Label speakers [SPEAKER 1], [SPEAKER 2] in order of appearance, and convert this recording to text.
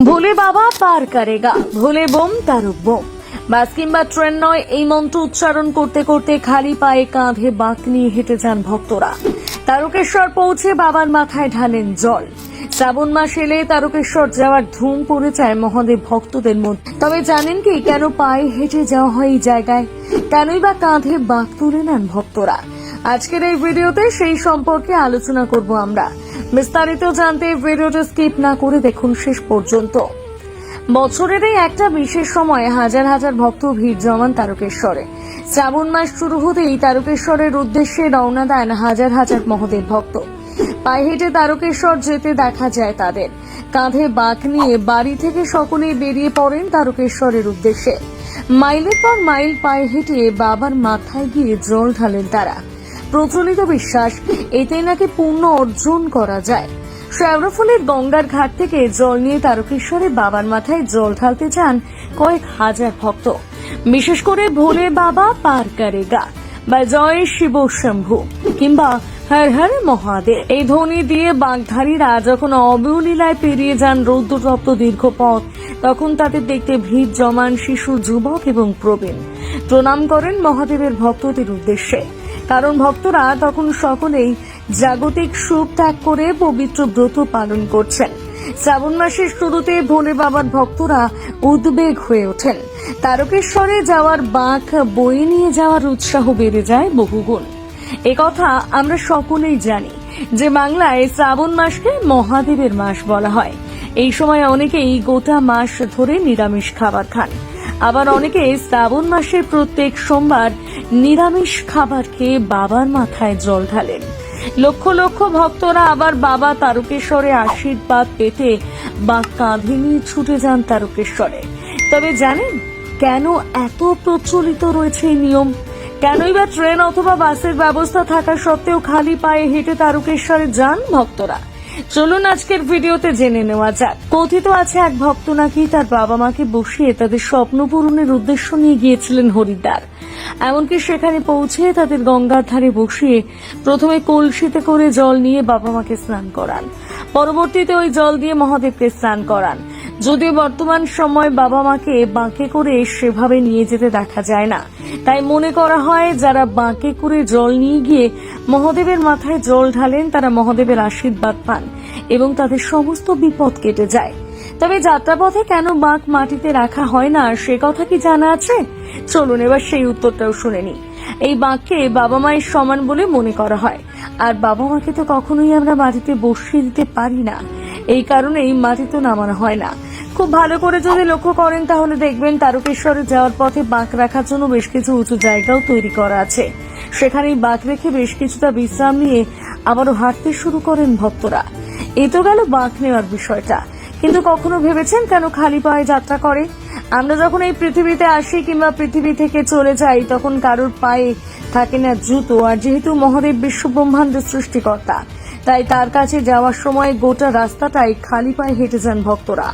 [SPEAKER 1] ভোলে বাবা পার করেগা, ভোলে bomb তারুক bomb. বাস কিংবা train নয়, এই মন্ত্র উচ্চারণ করতে করতে খালি পায়ে কাঁধে বাঁক নিয়ে হেঁটে যান ভক্তরা। তারকেশ্বর পৌঁছে বাবার মাথায় ঢালেন জল। শ্রাবণ মাস এলে তারকেশ্বর যাওয়ার ধুম পড়ে যায় মহাদেব ভক্তদের মধ্যে। তবে জানেন কি, কেন পায়ে হেঁটে যাওয়া হয় এই জায়গায়? কেনই বা কাঁধে বাঁক তুলে নেন ভক্তরা? আজকের এই ভিডিওতে সেই সম্পর্কে আলোচনা করব আমরা। বিস্তারিত জানতে ভিডিওটা স্কিপ না করে দেখুন শেষ পর্যন্ত। বছরের এই একটা বিশেষ সময়ে হাজার হাজার ভক্ত ভিড় জমান তারকেশ্বরে। শ্রাবণ মাস শুরু হতেই তারকেশ্বরের উদ্দেশ্যে রওনা দেন হাজার হাজার মহাদেব ভক্ত। পায়ে হেঁটে তারকেশ্বর যেতে দেখা যায় তাদের। কাঁধে বাঁক নিয়ে বাড়ি থেকে সকলেই বেরিয়ে পড়েন তারকেশ্বরের উদ্দেশ্যে। মাইলের পর মাইল পায়ে হেঁটে বাবার মাথায় গিয়ে জল ঢালেন তারা। প্রচলিত বিশ্বাস, এতে নাকি পুণ্য অর্জন করা যায়। শ্যাওড়াফুলের গঙ্গার ঘাট থেকে জল নিয়ে তারকেশ্বরে বাবার মাথায় জল ঢালতে যান কয়েক হাজার ভক্ত। বিশেষ করে ভোলে বাবা পার করেগা বা জয় শিব শম্ভু কিংবা হর হর মহাদেব, এই ধ্বনি দিয়ে বাগধারীরা যখন অবলীলায় পেরিয়ে যান রৌদ্রতপ্ত দীর্ঘ পথ, তখন তাদের দেখতে ভিড় জমান শিশু, যুবক এবং প্রবীণ। প্রণাম করেন মহাদেবের ভক্তদের উদ্দেশ্যে, কারণ ভক্তরা তখন সকলেই জাগতিক সুখ ত্যাগ করে পবিত্র ব্রত পালন করছেন। শ্রাবণ মাসের শুরুতে ভোলে বাবার ভক্তরা উদ্বেগ হয়ে ওঠেন। তারকেশ্বরে যাওয়ার বাঁক বয়ে নিয়ে যাওয়ার উৎসাহ বেড়ে যায় বহুগুণ। একথা আমরা সকলেই জানি যে বাংলায় শ্রাবণ মাসকে মহাদেবের মাস বলা হয়। এই সময় অনেকেই গোটা মাস ধরে নিরামিষ খাবার খান, আবার অনেকে শ্রাবণ মাসের প্রত্যেক সোমবার নিরামিষ খাবার খেয়ে বাবার মাথায় জল ঢালেন। লক্ষ লক্ষ ভক্তরা আবার বাবা তারকেশ্বরে আশীর্বাদ পেতে বা কাঁধে নিয়ে ছুটে যান তারকেশ্বরে। তবে জানেন কেন এত প্রচলিত রয়েছে এই নিয়ম? কেনই বা ট্রেন অথবা বাসের ব্যবস্থা থাকা সত্ত্বেও খালি পায়ে হেঁটে তারকেশ্বরে যান ভক্তরা? চলুন আজকের ভিডিওতে জেনে নেওয়া যাক। কথিত আছে, এক ভক্ত নাকি তার বাবা মাকে বসিয়ে তাদের স্বপ্ন পূরণের উদ্দেশ্য নিয়ে গিয়েছিলেন হরিদ্বার। এমনকি সেখানে পৌঁছে তাদের গঙ্গার ধারে বসিয়ে প্রথমে কলসিতে করে জল নিয়ে বাবা মাকে স্নান করান, পরবর্তীতে ওই জল দিয়ে মহাদেবকে স্নান করান। যদিও বর্তমান সময় বাবা মাকে বাঁকে করে সেভাবে নিয়ে যেতে দেখা যায় না, তাই মনে করা হয় যারা বাঁকে করে জল নিয়ে গিয়ে মহাদেবের মাথায় জল ঢালেন তারা মহাদেবের আশীর্বাদ পান এবং তাদের সমস্ত বিপদ কেটে যায়। তবে যাত্রাপথে কেন বাঁক মাটিতে রাখা হয় না সে কথা কি জানা আছে? চলুন এবার সেই উত্তরটাও শুনে নিই। এই বাঁককে বাবা মায়ের সমান বলে মনে করা হয়, আর বাবা মাকে তো কখনোই আমরা মাটিতে বসিয়ে দিতে পারি না, এই কারণেই মাটিতে নামানো হয় না। খুব ভালো করে যদি লক্ষ্য করেন তাহলে দেখবেন তারকেশ্বরে যাওয়ার পথে বাঁক রাখার জন্য বেশ কিছু উঁচু জায়গাও তৈরি করা আছে। সেখানেই বাঁক রেখে বেশ কিছুটা বিশ্রাম নিয়ে আবারও হাঁটতে শুরু করেন ভক্তরা। এ তো গেল বাঁক নেওয়ার বিষয়টা, কিন্তু কখনো ভেবেছেন কেন খালি পায়ে যাত্রা করে? আমরা যখন এই পৃথিবীতে আসি কিংবা পৃথিবী থেকে চলে যাই তখন কারোর পায়ে থাকে না জুতো, আর যেহেতু মহাদেব বিশ্ব ব্রহ্মাণ্ডের সৃষ্টিকর্তা, তাই তার কাছে যাওয়ার সময় গোটা রাস্তাটাই খালি পায়ে হেঁটে যান ভক্তরা।